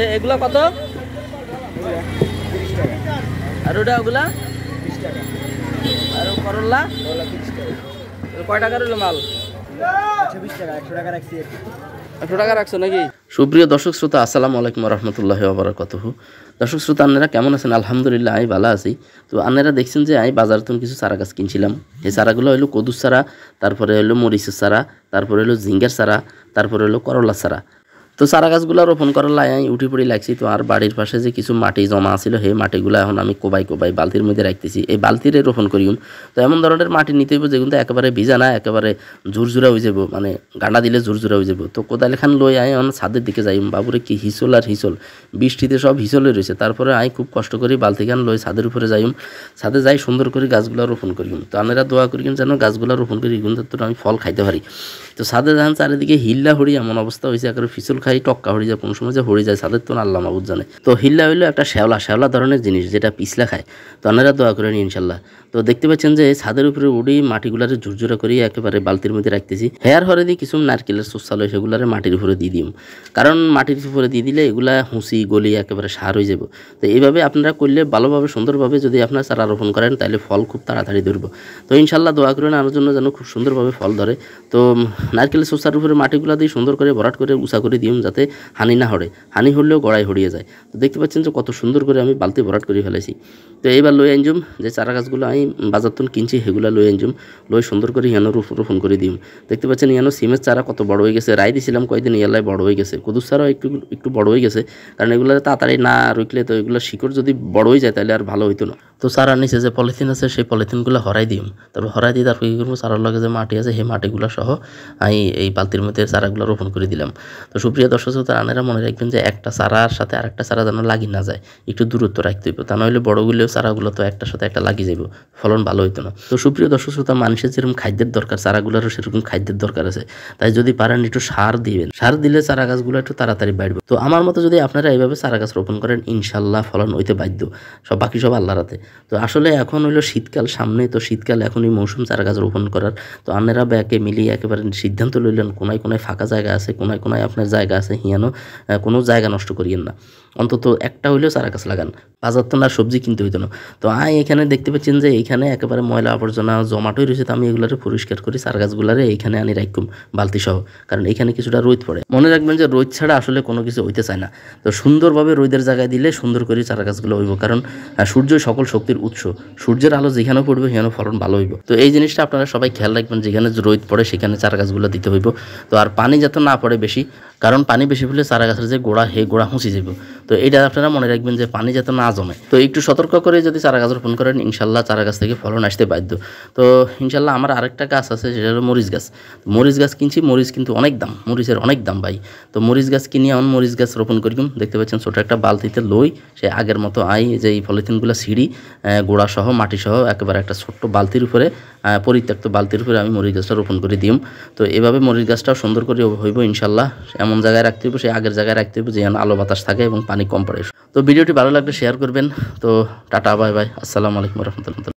এগুলা কত? আর ওটা ওগুলা আর করল্লা কয় টাকা রইল মাল? 100 টাকা রাখছো নাকি? সুপ্রিয় দর্শক শ্রোতা, আসসালামু আলাইকুম রহমতুল্লাহি ওয়া বারাকাতুহু। দর্শক শ্রোতা, আপনারা কেমন আছেন? আলহামদুলিল্লাহ আমি ভালো আছি। তো আপনারা দেখছেন যে আমি বাজার থেকে কিছু চারা গাছ কিনছিলাম। এই চারাগুলো হলো কদুর চারা, তারপরে হলো মরিচের চারা, তারপরে হলো ঝিঙ্গার চারা, তারপরে হলো করলার চারা। তো চারা গাছগুলো রোপণ করার লাই আমি উঠে পড়ে লাগছি। তো আর বাড়ির পাশে যে কিছু মাটি জমা ছিল, সেই মাটিগুলো এখন আমি কোবাই বালতির মধ্যে রাখতেছি। এই বালতিরে রোপণ করিম। তো এমন ধরনের মাটি নিতে হইব যেগুলো একেবারে ভিজা না, একেবারে ঝুরঝুরা হয়ে যাব, মানে গাঁডা দিলে ঝুরঝুরা হয়ে যাব। তো কোদাল খান লই আই এখন ছাদের দিকে যাই। বাবুরে কি হিসল আর হিসল, বৃষ্টিতে সব হিসলে রয়েছে। তারপরে আমি খুব কষ্ট করি বালতি খান লই ছাদের উপরে যাইম। ছাদে যাই সুন্দর করে গাছগুলো রোপণ করিম। তো আপনারা দোয়া করিম যেন গাছগুলো রোপণ করি কিন্তু আমি ফল খাইতে পারি। তো ছাদে যান চারিদিকে হিল্লা হরি এমন অবস্থা হয়েছে, একেবারে ফিসল খাই টক্কা হরি যায়, কোনো সময় যে হরি যায় ছাদের তো আল্লাহ মাবুদ জানে। তো হিল্লা হইলো একটা শ্যাওলা ধরনের জিনিস যেটা পিছলা খায়। তো আপনারা দোয়া করেন ইনশাল্লাহ। তো দেখতে পাচ্ছেন যে ছাদের উপরে উড়ি মাটিগুলারে ঝুরঝুরা করি একেবারে বালতির মধ্যে রাখতেছি। হেয়ার হরে দিয়ে কিছু নারকেলের সুসাল হয় সেগুলারে মাটির উপরে দিয়ে দিম, কারণ মাটির উপরে দিয়ে দিলে এগুলা হুঁসি গলি একেবারে সার হয়ে যাব। তো এইভাবে আপনারা করলে ভালোভাবে সুন্দরভাবে যদি আপনারা চারা রোপণ করেন তাহলে ফল খুব তাড়াতাড়ি ধরবো। তো ইনশাল্লাহ দোয়া করেন আমার জন্য যেন খুব সুন্দরভাবে ফল ধরে। তো নারকেলের সুসার উপরে মাটিগুলা দিয়ে সুন্দর করে ভরাট করে উঁচা করে দিম যাতে হানি না হরে, হানি হলেও গড়াই হরিয়ে যায়। তো দেখতে পাচ্ছেন যে কত সুন্দর করে আমি বালতি ভরাট করে ফেলেছি। তো এইবার লই আনজুম যে চারা গাছগুলো আমি বাজার থেকে কিনছি সেগুলো লই আনজুম, লই সুন্দর করে ইয়ানো রোপণ করে দিম। দেখতে পাচ্ছেন ইয়ানো সিমের চারা কত বড় হয়ে গেছে, রাই দিছিলাম কয়েকদিন ইয়ালাই বড় হয়ে গেছে। কদুর চারাও একটু বড় হয়ে গেছে, কারণ এগুলো তাড়াতাড়ি না রুখলে তো এগুলো শিকড় যদি বড় হয়ে যায় তাহলে আর ভালো হইতো না। তো চারার নিচে যে পলিথিন আছে সেই পলিথিনগুলো হরাই দিম। তারপর হরাই দিয়ে তারপর কী করবো, চারার লগে যে মাটি আছে সেই মাটিগুলো সহ আমি এই বালতির মধ্যে চারাগুলো রোপণ করে দিলাম। তো সুপ্রিয় দর্শক শ্রোতা, আপনারা মনে রাখবেন যে একটা চারার সাথে আরেকটা চারা যেন লাগি না যায়, একটু দূরত্ব রাখতে হইব। তা নইলে বড়গুলোও চারাগুলো তো একটার সাথে একটা লাগিয়ে যাইব, ফলন ভালো হইতো না। তো সুপ্রিয় দর্শক শ্রোতা, মানুষের যেরকম খাদ্যের দরকার চারাগুলোরও সেরকম খাদ্যের দরকার আছে। তাই যদি পারেন একটু সার দিবেন, সার দিলে চারা গাছগুলো একটু তাড়াতাড়ি বাড়বে। তো আমার মতো যদি আপনারা এইভাবে চারা গাছ রোপণ করেন ইনশাল্লাহ ফলন হইতে বাধ্য। বাকি সব আল্লাহর হাতে। তো আসলে এখন হইলো শীতকাল সামনে, তো শীতকাল এখনই মৌসুম চারা গাছ রোপণ করার। তো আপনারা ব্যাকে মিলিয়ে একেবারে সিদ্ধান্ত লইলেন কোনায় কোনায় ফাঁকা জায়গা আছে, কোনায় কোনায় আপনার জায়গা আছে, হিয়ানো কোনো জায়গা নষ্ট করিয়েন না, অন্তত একটা হইলেও চারা গাছ লাগান। বাজার তো না সবজি কিনতে হইতো না। তো এখানে দেখতে পাচ্ছেন যে এইখানে একেবারে ময়লা আবর্জনা জমাটোই রয়েছে। তো আমি এগুলারে পরিষ্কার করি, চারা গাছগুলারে এইখানে আনি রাখুম বালতি সহ, কারণ এখানে কিছুটা রোদ পড়ে। মনে রাখবেন যে রোদ ছাড়া আসলে কোনো কিছু হইতে চায় না। তো সুন্দরভাবে রোদের জায়গায় দিলে সুন্দর করে চারা গাছগুলো হইব, কারণ সূর্যই সকল শক্তির উৎস। সূর্যের আলো যেখানে পড়বে সেখানে ফলন ভালো হইব। তো এই জিনিসটা আপনারা সবাই খেয়াল রাখবেন, যেখানে রোদ পড়ে সেখানে চারা গাছগুলো দিতে হইব। তো আর পানি যাতে না পড়ে বেশি, কারণ পানি বেশি পড়লে চারা গাছের যে গোড়া গোড়া হুঁচি যাব। তো এটা আপনারা মনে রাখবেন যে পানি যাতে না জমে। তো একটু সতর্ক করে যদি চারা গাছ রোপণ করেন ইনশাল্লাহ চারা গাছ থেকে ফলন আসতে বাধ্য। তো ইনশাল্লাহ আমার আরেকটা গাছ আছে, সেটা হলো মরিচ গাছ। মরিচ গাছ কিনছি, মরিচ কিন্তু অনেক দাম, মরিচের অনেক দাম ভাই। তো মরিচ গাছ কিনে এমন মরিচ গাছ রোপণ করিম। দেখতে পাচ্ছেন ছোটো একটা বালতিতে লই সে আগের মতো যে এই পলিথিনগুলো সিঁড়ি গোড়া সহ মাটি সহ একেবারে একটা ছোট্ট বালতির উপরে, পরিত্যক্ত বালতির উপরে আমি মরিচ গাছটা রোপণ করে দিম। তো এভাবে মরিচ গাছটাও সুন্দর করে হইব ইনশাল্লাহ। এমন জায়গায় রাখতে হইব, সেই আগের জায়গায় রাখতে হইব যেন আলো বাতাস থাকে এবং পানি কম পড়ে। তো ভিডিওটি ভালো লাগলে শেয়ার করবেন। তো টাটা, বাই বাই, আসসালামু আলাইকুম রহমতুল্লাহ।